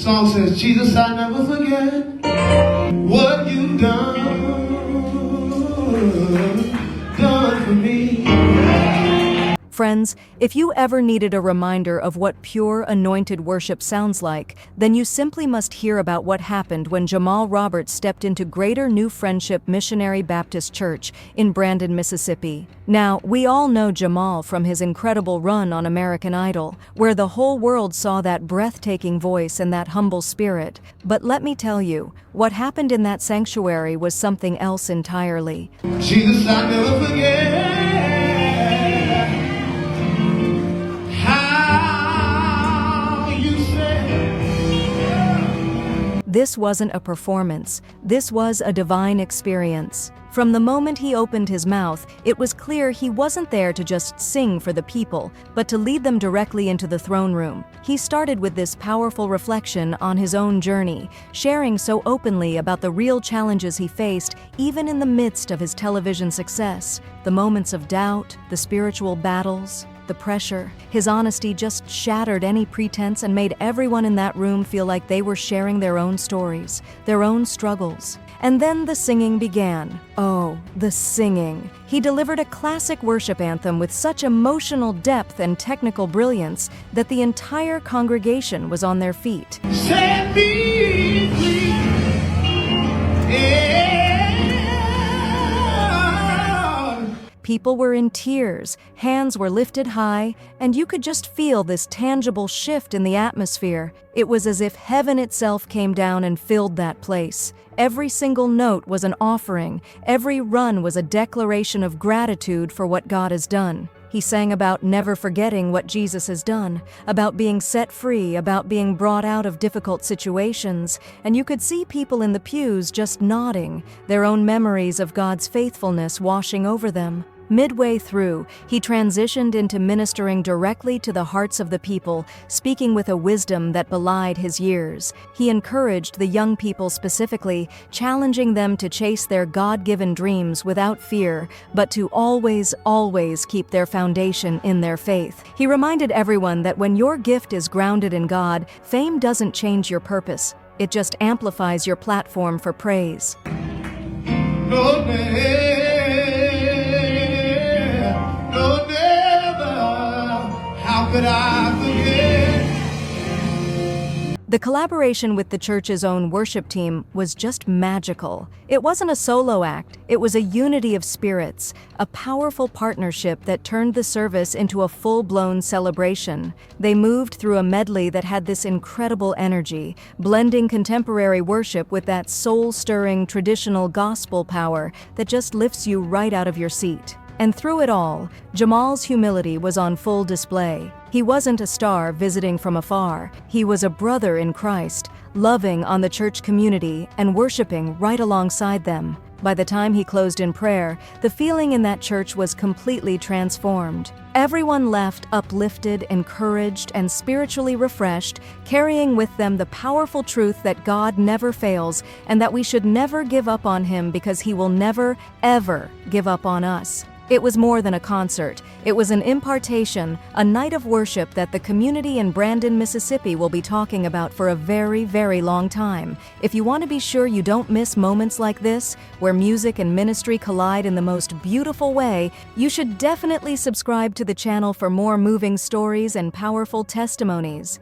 Song says, Jesus, I never forget what you've done for me. Friends, if you ever needed a reminder of what pure, anointed worship sounds like, then you simply must hear about what happened when Jamal Roberts stepped into Greater New Friendship Missionary Baptist Church in Brandon, Mississippi. Now, we all know Jamal from his incredible run on American Idol, where the whole world saw that breathtaking voice and that humble spirit. But let me tell you, what happened in that sanctuary was something else entirely. Jesus, I never forget. This wasn't a performance, this was a divine experience. From the moment he opened his mouth, it was clear he wasn't there to just sing for the people, but to lead them directly into the throne room. He started with this powerful reflection on his own journey, sharing so openly about the real challenges he faced, even in the midst of his television success. The moments of doubt, the spiritual battles, the pressure. His honesty just shattered any pretense and made everyone in that room feel like they were sharing their own stories, their own struggles. And then the singing began. Oh, the singing. He delivered a classic worship anthem with such emotional depth and technical brilliance that the entire congregation was on their feet. Set me free. Yeah. People were in tears, hands were lifted high, and you could just feel this tangible shift in the atmosphere. It was as if heaven itself came down and filled that place. Every single note was an offering, every run was a declaration of gratitude for what God has done. He sang about never forgetting what Jesus has done, about being set free, about being brought out of difficult situations, and you could see people in the pews just nodding, their own memories of God's faithfulness washing over them. Midway through, he transitioned into ministering directly to the hearts of the people, speaking with a wisdom that belied his years. He encouraged the young people specifically, challenging them to chase their God-given dreams without fear, but to always, always keep their foundation in their faith. He reminded everyone that when your gift is grounded in God, fame doesn't change your purpose. It just amplifies your platform for praise. No, how could I forget? The collaboration with the church's own worship team was just magical. It wasn't a solo act, it was a unity of spirits, a powerful partnership that turned the service into a full-blown celebration. They moved through a medley that had this incredible energy, blending contemporary worship with that soul-stirring traditional gospel power that just lifts you right out of your seat. And through it all, Jamal's humility was on full display. He wasn't a star visiting from afar. He was a brother in Christ, loving on the church community and worshiping right alongside them. By the time he closed in prayer, the feeling in that church was completely transformed. Everyone left uplifted, encouraged, and spiritually refreshed, carrying with them the powerful truth that God never fails and that we should never give up on Him because He will never, ever give up on us. It was more than a concert. It was an impartation, a night of worship that the community in Brandon, Mississippi will be talking about for a very, very long time. If you want to be sure you don't miss moments like this, where music and ministry collide in the most beautiful way, you should definitely subscribe to the channel for more moving stories and powerful testimonies.